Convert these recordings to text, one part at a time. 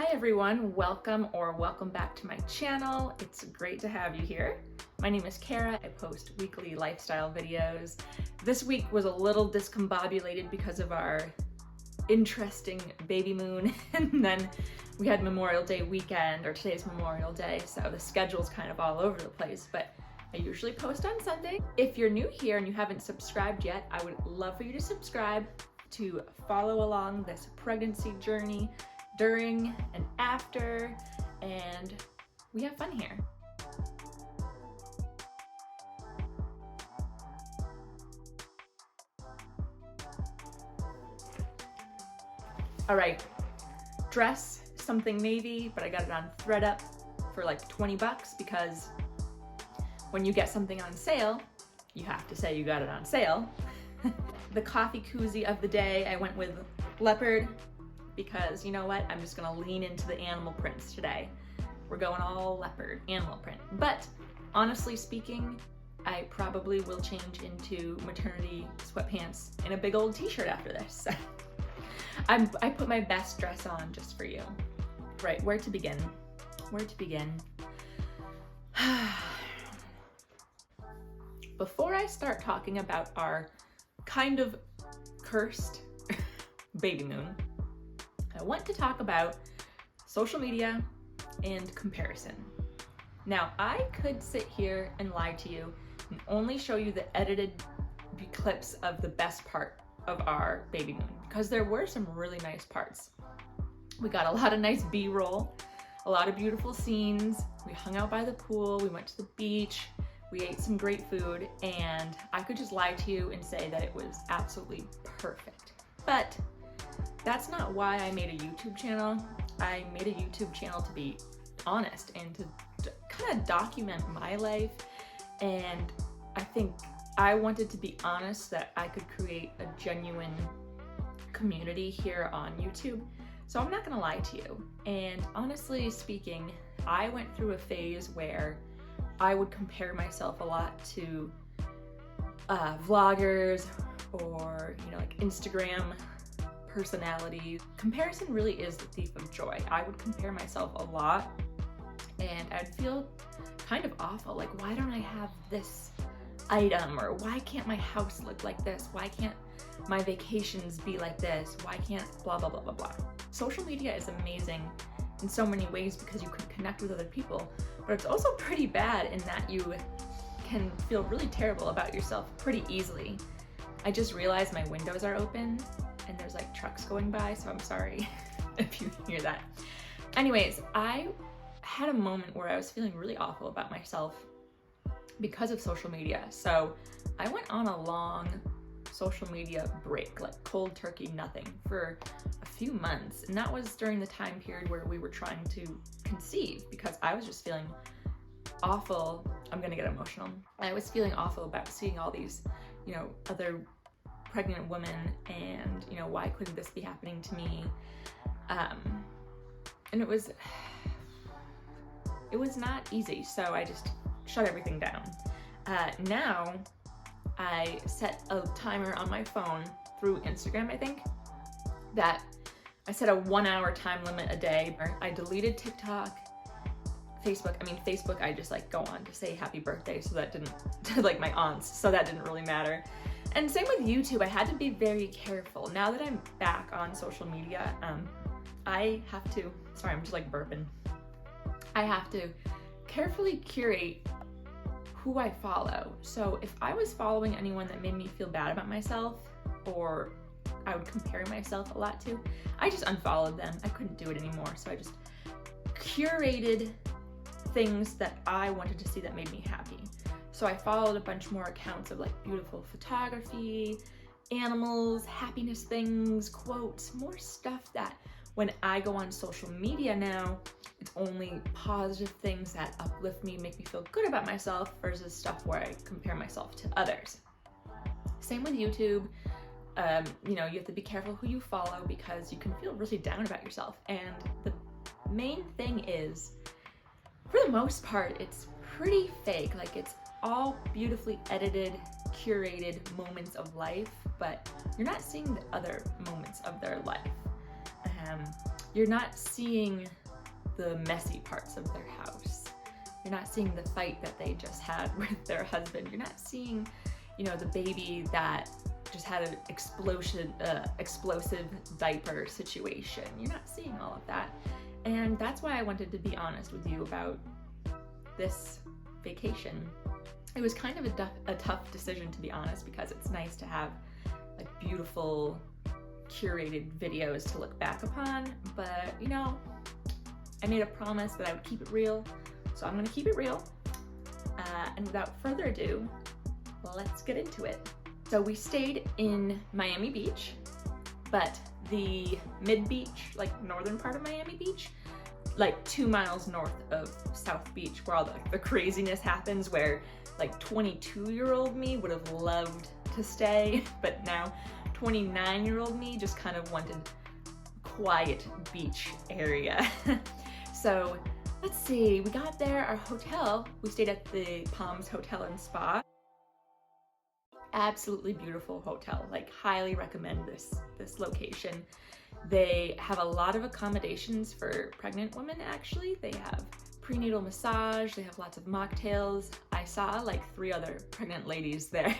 Hi everyone, welcome back to my channel. It's great to have you here. My name is Kara. I post weekly lifestyle videos. This week was a little discombobulated because of our interesting baby moon, and then we had Memorial Day weekend, or today's Memorial Day, so the schedule's kind of all over the place, but I usually post on Sunday. If you're new here and you haven't subscribed yet, I would love for you to subscribe to follow along this pregnancy journey during and after, and we have fun here. All right, dress, something navy, but I got it on ThredUp for like 20 bucks because when you get something on sale, you have to say you got it on sale. The coffee koozie of the day, I went with leopard because you know what? I'm just gonna lean into the animal prints today. We're going all leopard, animal print. But honestly speaking, I probably will change into maternity sweatpants and a big old t-shirt after this. I put my best dress on just for you. Right, where to begin? Where to begin? Before I start talking about our kind of cursed baby moon, I want to talk about social media and comparison. Now, I could sit here and lie to you and only show you the edited clips of the best part of our baby moon, because there were some really nice parts. We got a lot of nice B-roll, a lot of beautiful scenes. We hung out by the pool, we went to the beach, we ate some great food, and I could just lie to you and say that it was absolutely perfect. But that's not why I made a YouTube channel. I made a YouTube channel to be honest and to kind of document my life, and I think I wanted to be honest that I could create a genuine community here on YouTube. So I'm not gonna lie to you. And honestly speaking, I went through a phase where I would compare myself a lot to vloggers or, like Instagram personalities. Comparison really is the thief of joy. I would compare myself a lot and I'd feel kind of awful. Like, why don't I have this item? Or why can't my house look like this? Why can't my vacations be like this? Why can't blah, blah, blah, blah, blah. Social media is amazing in so many ways because you can connect with other people, but it's also pretty bad in that you can feel really terrible about yourself pretty easily. I just realized my windows are open and there's like trucks going by, so I'm sorry if you hear that. Anyways, I had a moment where I was feeling really awful about myself because of social media. So I went on a long social media break, like cold turkey, nothing, for a few months. And that was during the time period where we were trying to conceive, because I was just feeling awful. I'm gonna get emotional. I was feeling awful about seeing all these, other pregnant women, and why couldn't this be happening to me? And it was not easy, so I just shut everything down. Now I set a timer on my phone through Instagram, I think, that I set a 1 hour time limit a day. I deleted TikTok, Facebook I just like go on to say happy birthday, so that didn't, to like my aunts, so that didn't really matter. And same with YouTube, I had to be very careful. Now that I'm back on social media, I have to, sorry, I'm just like burping. I have to carefully curate who I follow. So if I was following anyone that made me feel bad about myself, or I would compare myself a lot to, I just unfollowed them. I couldn't do it anymore. So I just curated things that I wanted to see that made me happy. So I followed a bunch more accounts of like beautiful photography, animals, happiness things, quotes, more stuff that when I go on social media now, it's only positive things that uplift me, make me feel good about myself, versus stuff where I compare myself to others. Same with YouTube. You have to be careful who you follow because you can feel really down about yourself. And the main thing is, for the most part, it's pretty fake. Like, it's all beautifully edited, curated moments of life, but you're not seeing the other moments of their life. you're not seeing the messy parts of their house. You're not seeing the fight that they just had with their husband. You're not seeing, you know, the baby that just had an explosive diaper situation. You're not seeing all of that. And that's why I wanted to be honest with you about this vacation. It was kind of a tough decision, to be honest, because it's nice to have like beautiful curated videos to look back upon, but you know, I made a promise that I would keep it real, so I'm gonna keep it real. And without further ado, let's get into it. So we stayed in Miami Beach, but the mid-beach, like northern part of Miami Beach, like 2 miles north of South Beach, where all the craziness happens, where like 22-year-old me would have loved to stay, but now 29-year-old me just kind of wanted quiet beach area. So let's see, we got there, our hotel, we stayed at the Palms Hotel and Spa. Absolutely beautiful hotel, like highly recommend this location. They have a lot of accommodations for pregnant women, actually. They have prenatal massage, they have lots of mocktails. I saw like 3 other pregnant ladies there.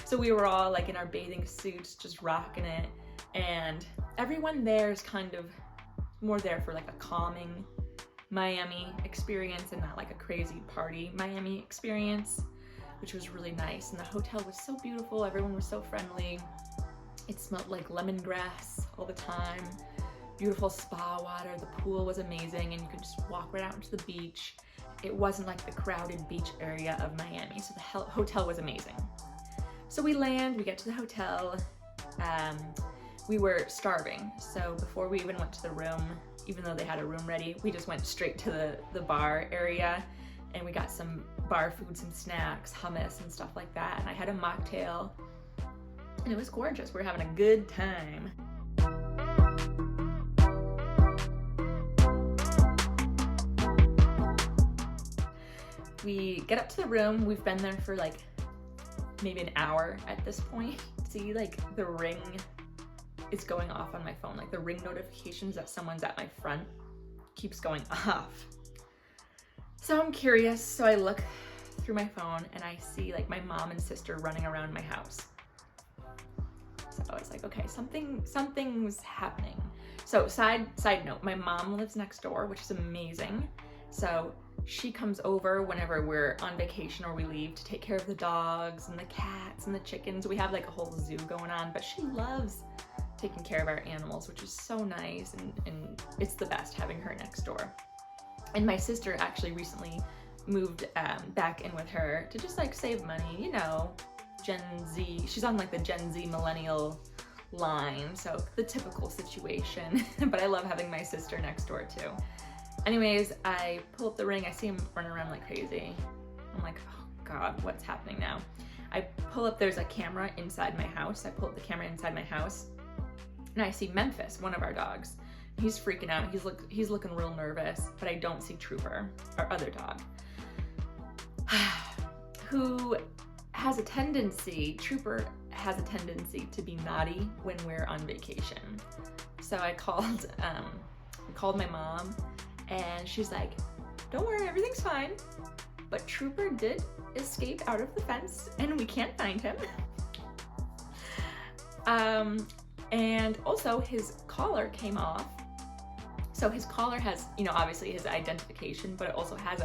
So we were all like in our bathing suits, just rocking it. And everyone there is kind of more there for like a calming Miami experience and not like a crazy party Miami experience, which was really nice. And the hotel was so beautiful, everyone was so friendly. It smelled like lemongrass all the time. Beautiful spa water, the pool was amazing, and you could just walk right out into the beach. It wasn't like the crowded beach area of Miami, so the hotel was amazing. So we land, we get to the hotel. We were starving, so before we even went to the room, even though they had a room ready, we just went straight to the bar area, and we got some bar food, some snacks, hummus and stuff like that, and I had a mocktail, and it was gorgeous. We were having a good time. We get up to the room. We've been there for like maybe an hour at this point. See, like the ring is going off on my phone. Like the ring notifications that someone's at my front keeps going off. So I'm curious. So I look through my phone and I see like my mom and sister running around my house. So I was like, okay, something's happening. So side note, my mom lives next door, which is amazing. So she comes over whenever we're on vacation or we leave to take care of the dogs and the cats and the chickens. We have like a whole zoo going on, but she loves taking care of our animals, which is so nice, and it's the best having her next door. And my sister actually recently moved back in with her to just like save money, you know, Gen Z. She's on like the Gen Z millennial line, so the typical situation. But I love having my sister next door too. Anyways, I pull up the ring, I see him running around like crazy. I'm like, oh God, what's happening now? I pull up, there's a camera inside my house. I pull up the camera inside my house and I see Memphis, one of our dogs. He's freaking out, he's looking real nervous, but I don't see Trooper, our other dog, who has a tendency, Trooper has a tendency to be naughty when we're on vacation. So I called my mom, and she's like, don't worry, everything's fine. But Trooper did escape out of the fence and we can't find him. And also his collar came off. So his collar has, you know, obviously his identification, but it also has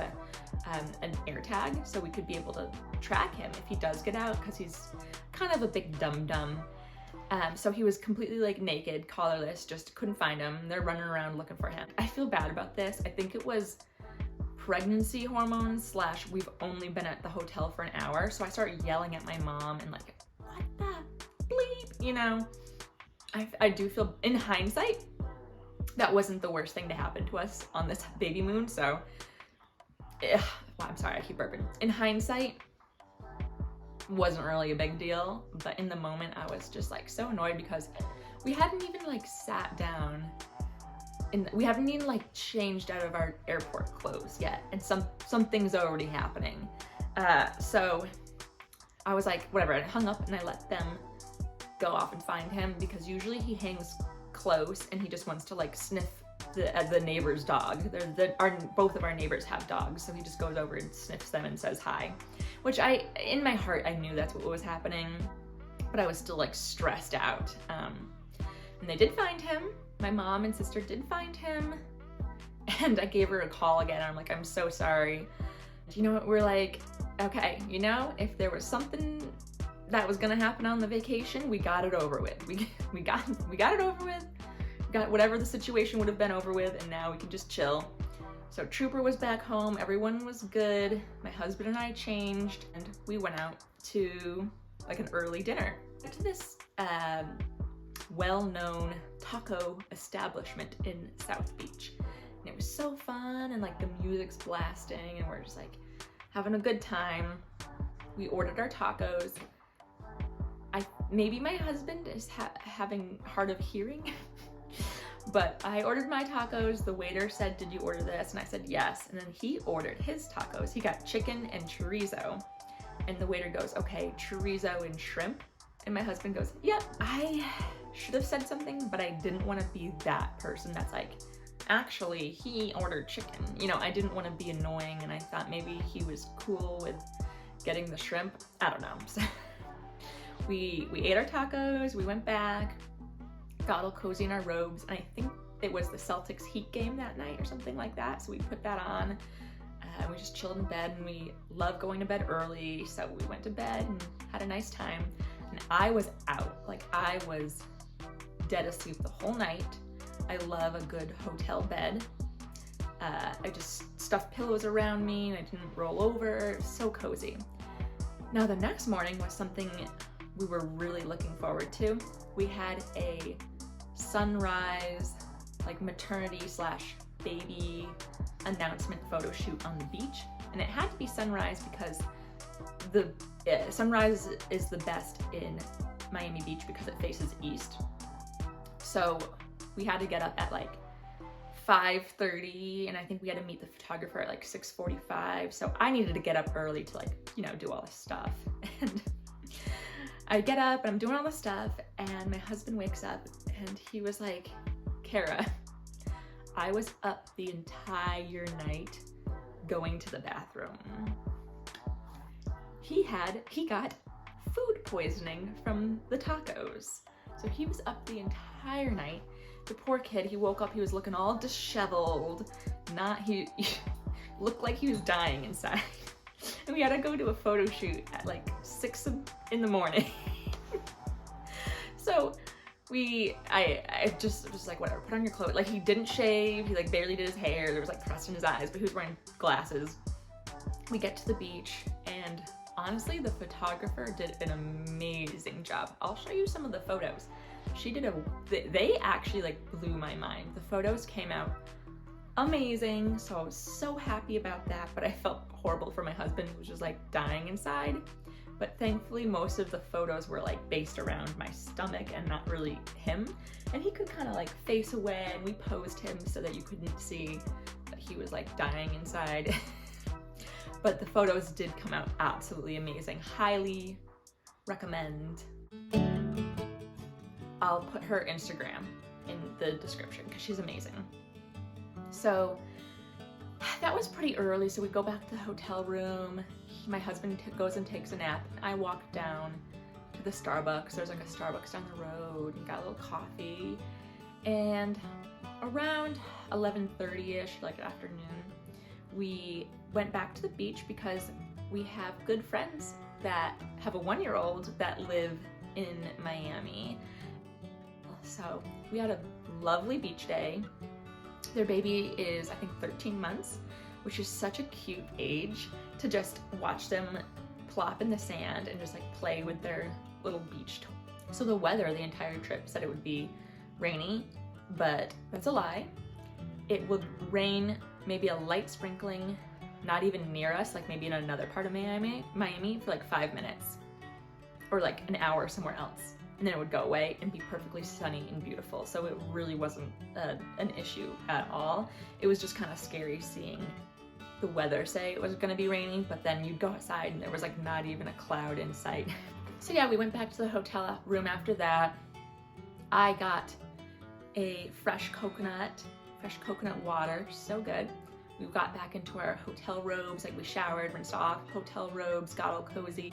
an air tag, so we could be able to track him if he does get out, because he's kind of a big dum-dum. So he was completely like naked, collarless, just couldn't find him. They're running around looking for him. I feel bad about this. I think it was pregnancy hormones / we've only been at the hotel for an hour. So I started yelling at my mom and like, what the bleep, you know? I do feel, in hindsight, that wasn't the worst thing to happen to us on this baby moon. So, well, I'm sorry, I keep burping. In hindsight, wasn't really a big deal, but in the moment I was just like so annoyed because we hadn't even like sat down and we haven't even like changed out of our airport clothes yet, and something's already happening. So I was like, whatever, I hung up and I let them go off and find him, because usually he hangs close and he just wants to like sniff the neighbor's dog. Both of our neighbors have dogs, so he just goes over and sniffs them and says hi. Which in my heart, I knew that's what was happening, but I was still like stressed out. And they did find him. My mom and sister did find him. And I gave her a call again. I'm like, I'm so sorry. You know what? We're like, okay, you know, if there was something that was gonna happen on the vacation, we got it over with. We got it over with. Got whatever the situation would have been over with, and now we can just chill. So Trooper was back home. Everyone was good. My husband and I changed, and we went out to like an early dinner to this well-known taco establishment in South Beach. And it was so fun, and like the music's blasting, and we're just like having a good time. We ordered our tacos. Maybe my husband is having hard of hearing, but I ordered my tacos. The waiter said, "Did you order this?" And I said, "Yes." And then he ordered his tacos. He got chicken and chorizo. And the waiter goes, "Okay, chorizo and shrimp." And my husband goes, "Yep." I should have said something, but I didn't want to be that person that's like, actually, he ordered chicken. You know, I didn't want to be annoying, and I thought maybe he was cool with getting the shrimp. I don't know. So we ate our tacos, we went back, got all cozy in our robes, and I think it was the Celtics Heat game that night or something like that, so we put that on. We just chilled in bed, and we love going to bed early, so we went to bed and had a nice time. And I was out. Like, I was dead asleep the whole night. I love a good hotel bed. I just stuffed pillows around me, and I didn't roll over. It was so cozy. Now the next morning was something we were really looking forward to. We had a sunrise, like maternity/baby announcement photo shoot on the beach, and it had to be sunrise because the sunrise is the best in Miami Beach because it faces east. So we had to get up at like 5:30, and I think we had to meet the photographer at like 6:45. So I needed to get up early to, like, you know, do all this stuff. And I get up and I'm doing all this stuff, and my husband wakes up and he was like, "Kara, I was up the entire night going to the bathroom." He got food poisoning from the tacos. So he was up the entire night. The poor kid, he woke up, he was looking all disheveled. He looked like he was dying inside. And we had to go to a photo shoot at like 6 in the morning. So I just was like, whatever, put on your clothes. Like, he didn't shave, he like barely did his hair, there was like crust in his eyes, but he was wearing glasses. We get to the beach, and honestly, the photographer did an amazing job. I'll show you some of the photos. They actually like blew my mind. The photos came out amazing, so I was so happy about that, but I felt horrible for my husband, who was just like dying inside. But thankfully, most of the photos were like based around my stomach and not really him. And he could kind of like face away, and we posed him so that you couldn't see that he was like dying inside. But the photos did come out absolutely amazing. Highly recommend. I'll put her Instagram in the description because she's amazing. So that was pretty early, so we go back to the hotel room. My husband goes and takes a nap, and I walk down to the Starbucks. There's like a Starbucks down the road, and got a little coffee. And around 11:30ish, like afternoon, we went back to the beach because we have good friends that have a 1-year-old that live in Miami. So we had a lovely beach day. Their baby is, I think, 13 months, which is such a cute age to just watch them plop in the sand and just like play with their little beach toy. So the weather the entire trip said it would be rainy, but that's a lie. It would rain, maybe a light sprinkling, not even near us, like maybe in another part of Miami for like 5 minutes or like an hour somewhere else. And then it would go away and be perfectly sunny and beautiful. So it really wasn't an issue at all. It was just kind of scary seeing the weather say it was gonna be raining, but then you'd go outside and there was like not even a cloud in sight. So yeah, we went back to the hotel room after that. I got a fresh coconut fresh coconut water, so good. We got back into our hotel robes, like we showered, rinsed off, hotel robes, got all cozy.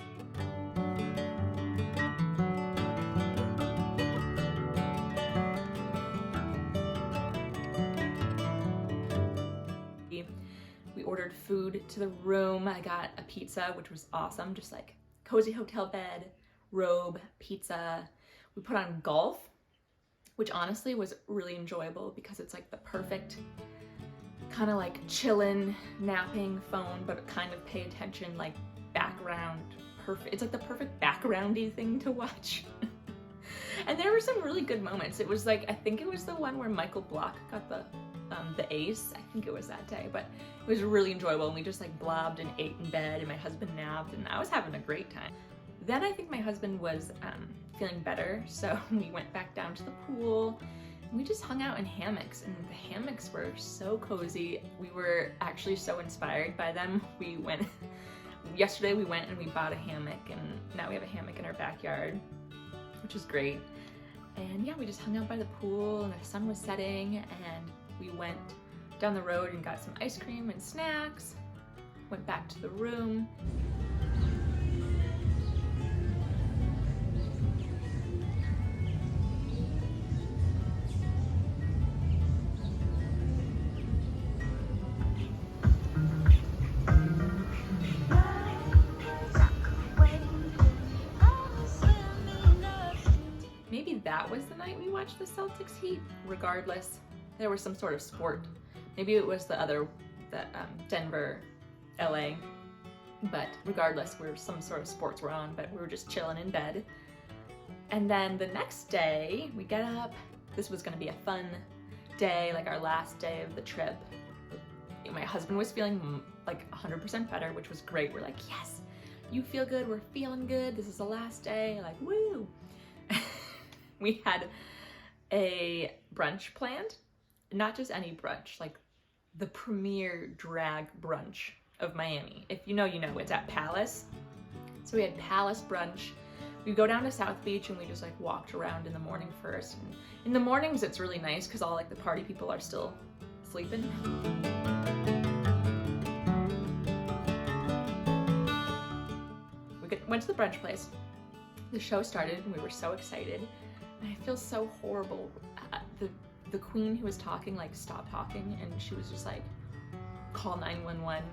We ordered food to the room. I got a pizza, which was awesome, just like cozy hotel bed, robe, pizza. We put on golf, which honestly was really enjoyable because it's like the perfect kind of like chillin', napping phone, but kind of pay attention, like background, perfect. It's like the perfect backgroundy thing to watch. And there were some really good moments. It was like, I think it was the one where Michael Block got the ace. I think it was that day, but it was really enjoyable. And we just like blobbed and ate in bed, and my husband napped, and I was having a great time. Then I think my husband was feeling better, so we went back down to the pool. We just hung out in hammocks, and the hammocks were so cozy. We were actually so inspired by them. Yesterday we went and we bought a hammock, and now we have a hammock in our backyard, which is great. And yeah, we just hung out by the pool, and the sun was setting, and we went down the road and got some ice cream and snacks, went back to the room. Maybe that was the night we watched the Celtics Heat. Regardless, there was some sort of sport. Maybe it was the Denver, LA. But regardless, some sort of sports were on, but we were just chilling in bed. And then the next day, we get up. This was gonna be a fun day, like our last day of the trip. My husband was feeling like 100% better, which was great. We're like, yes, you feel good, we're feeling good. This is the last day, like, woo. We had a brunch planned, not just any brunch, like the premier drag brunch of Miami. If you know, you know, it's at Palace. So we had Palace brunch. We go down to South Beach and we just like walked around in the morning first. And in the mornings, it's really nice because all like the party people are still sleeping. We went to the brunch place. The show started and we were so excited. And I feel so horrible. The queen who was talking like stopped talking, and she was just like, call 911.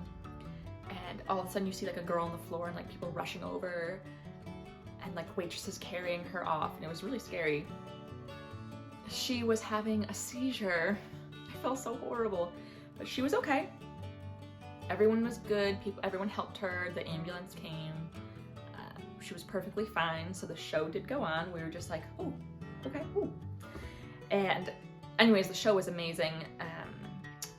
And all of a sudden you see like a girl on the floor and like people rushing over, and like waitresses carrying her off, and it was really scary. She was having a seizure. I felt so horrible, but she was okay. Everyone was good. Everyone helped her. The ambulance came. She was perfectly fine. So the show did go on. We were just like, oh, okay, ooh. And anyways, the show was amazing.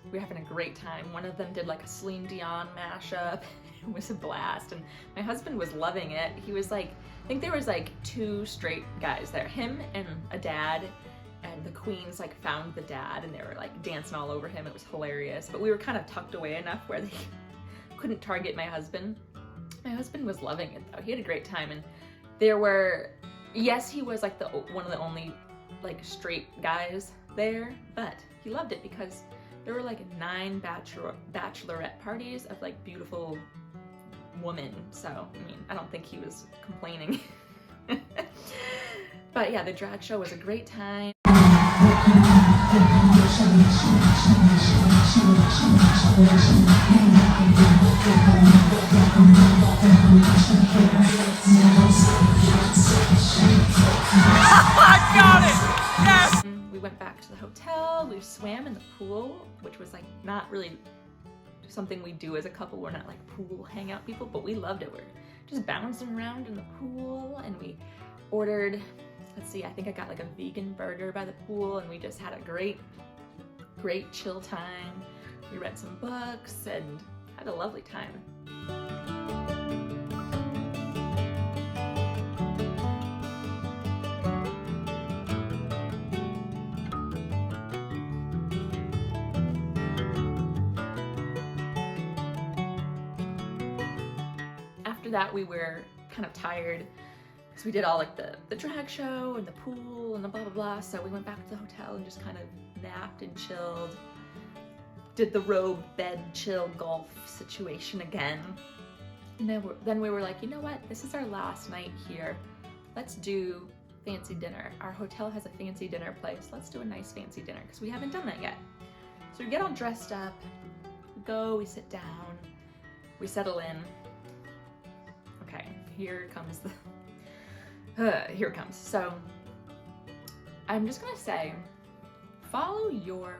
We were having a great time. One of them did like a Celine Dion mashup. It was a blast, and my husband was loving it. He was like, I think there was like 2 straight guys there, him and a dad, and the queens like found the dad and they were like dancing all over him. It was hilarious, but we were kind of tucked away enough where they couldn't target my husband. My husband was loving it though. He had a great time, and there were, yes, he was like one of the only like straight guys there, but he loved it because there were like 9 bachelorette parties of like beautiful women. So, I mean, I don't think he was complaining. But yeah, the drag show was a great time. I got it! Yes! We went back to the hotel, we swam in the pool, which was like not really something we do as a couple. We're not like pool hangout people, but we loved it. We're just bouncing around in the pool, and we ordered, let's see, I think I got like a vegan burger by the pool, and we just had a great chill time. We read some books and had a lovely time. After that, we were kind of tired So we did all like the drag show and the pool and the blah blah blah. So we went back to the hotel and just kind of napped and chilled. Did the robe bed chill golf situation again. And then we were like, you know what? This is our last night here. Let's do fancy dinner. Our hotel has a fancy dinner place. Let's do a nice fancy dinner because we haven't done that yet. So we get all dressed up, we go, we sit down, we settle in. Okay, here comes here it comes. So I'm just gonna say, follow your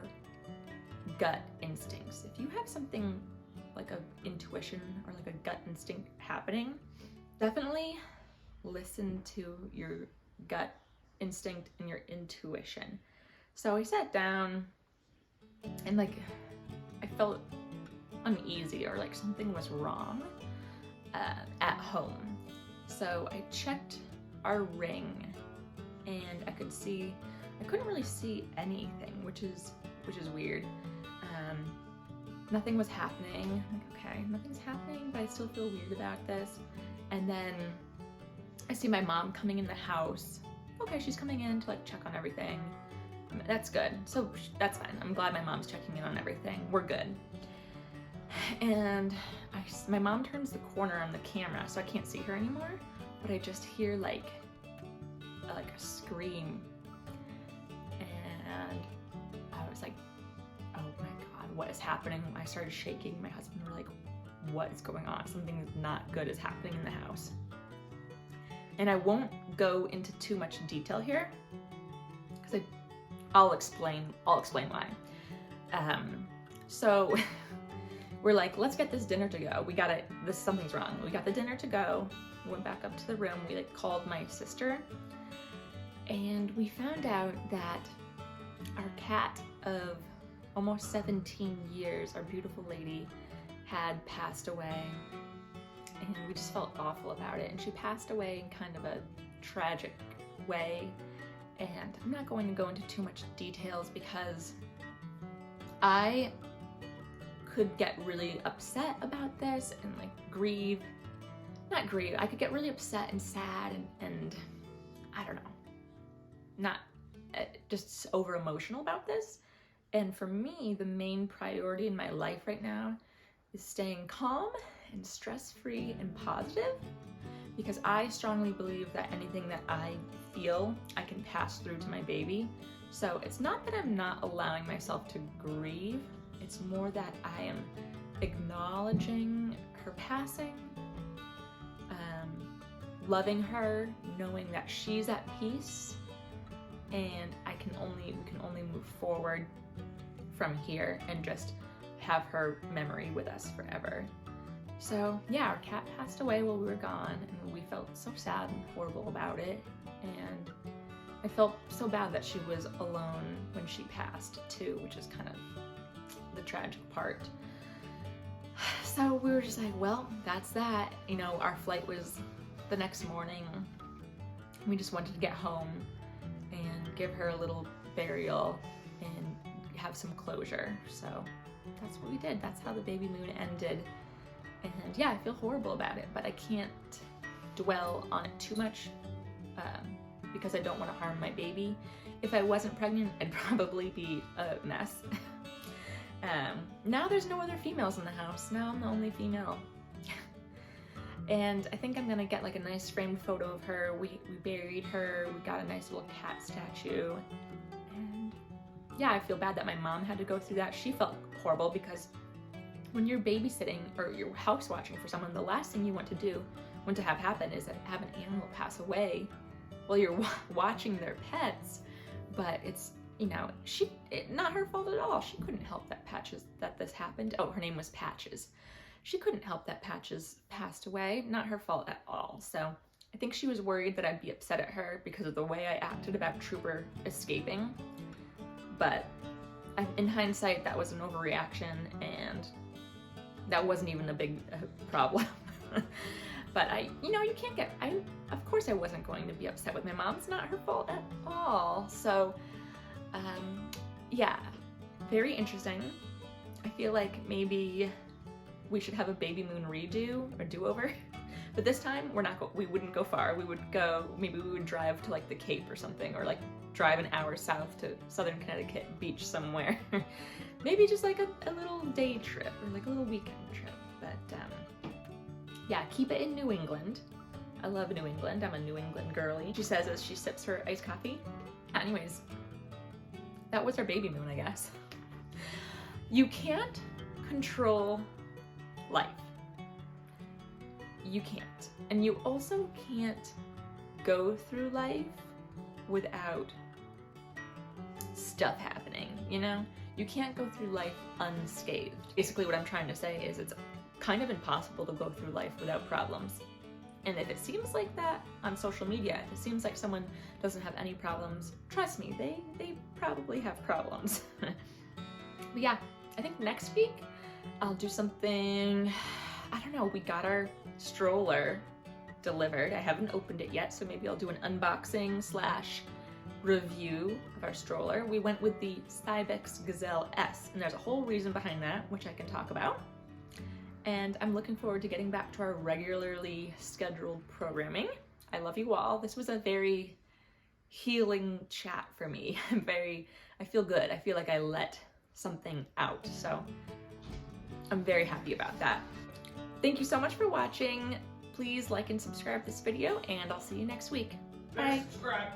gut instincts. If you have something like a intuition or like a gut instinct happening, definitely listen to your gut instinct and your intuition. So I sat down and like I felt uneasy or like something was wrong at home. So I checked our ring and I couldn't really see anything, which is weird. Nothing was happening. I'm like, okay, nothing's happening, but I still feel weird about this. And then I see my mom coming in the house. Okay, she's coming in to like check on everything. That's good. So that's fine. I'm glad my mom's checking in on everything. We're good. And my mom turns the corner on the camera, so I can't see her anymore, but I just hear like a scream. And I was like, oh my God, what is happening? I started shaking. My husband were like, what is going on? Something not good is happening in the house. And I won't go into too much detail here because I'll explain why. So we're like, let's get this dinner to go. Something's wrong. We got the dinner to go. We went back up to the room. We like called my sister and we found out that our cat of almost 17 years, our beautiful lady, had passed away. And we just felt awful about it. And she passed away in kind of a tragic way. And I'm not going to go into too much details because I could get really upset about this and like I could get really upset and sad and I don't know, not just over emotional about this. And for me, the main priority in my life right now is staying calm and stress-free and positive, because I strongly believe that anything that I feel, I can pass through to my baby. So it's not that I'm not allowing myself to grieve, it's more that I am acknowledging her passing, loving her, knowing that she's at peace, and we can only move forward from here and just have her memory with us forever. So yeah, our cat passed away while we were gone, and we felt so sad and horrible about it. And I felt so bad that she was alone when she passed too, which is kind of the tragic part. So we were just like, well, that's that. You know, our flight was the next morning. We just wanted to get home and give her a little burial and have some closure. So that's what we did. That's how the baby moon ended. And yeah, I feel horrible about it, but I can't dwell on it too much because I don't want to harm my baby. If I wasn't pregnant, I'd probably be a mess. Now there's no other females in the house. Now I'm the only female. And I think I'm gonna get like a nice framed photo of her. We buried her, we got a nice little cat statue. And yeah, I feel bad that my mom had to go through that. She felt horrible because when you're babysitting or you're house watching for someone, the last thing you want to have happen is have an animal pass away while you're watching their pets. But it's, you know, not her fault at all. She couldn't help that this happened. Oh, her name was Patches. She couldn't help that Patches passed away. Not her fault at all. So I think she was worried that I'd be upset at her because of the way I acted about Trooper escaping. But in hindsight, that was an overreaction, and that wasn't even a big problem. But of course I wasn't going to be upset with my mom. It's not her fault at all. So, yeah, very interesting. I feel like maybe we should have a baby moon redo or do-over. But this time we wouldn't go far. Maybe we would drive to like the Cape or something, or like drive an hour south to Southern Connecticut beach somewhere. Maybe just like a little day trip or like a little weekend trip. But yeah, keep it in New England. I love New England. I'm a New England girly. She says as she sips her iced coffee. Anyways, that was our baby moon, I guess. You can't control life. You can't. And you also can't go through life without stuff happening, you know? You can't go through life unscathed. Basically what I'm trying to say is it's kind of impossible to go through life without problems. And if it seems like that on social media, if it seems like someone doesn't have any problems, trust me, they probably have problems. But yeah, I think next week I'll do something, I don't know, we got our stroller delivered. I haven't opened it yet, so maybe I'll do an unboxing / review of our stroller. We went with the Cybex Gazelle S, and there's a whole reason behind that, which I can talk about. And I'm looking forward to getting back to our regularly scheduled programming. I love you all. This was a very healing chat for me. I feel good. I feel like I let something out. So I'm very happy about that. Thank you so much for watching. Please like and subscribe this video, and I'll see you next week. Bye. Subscribe.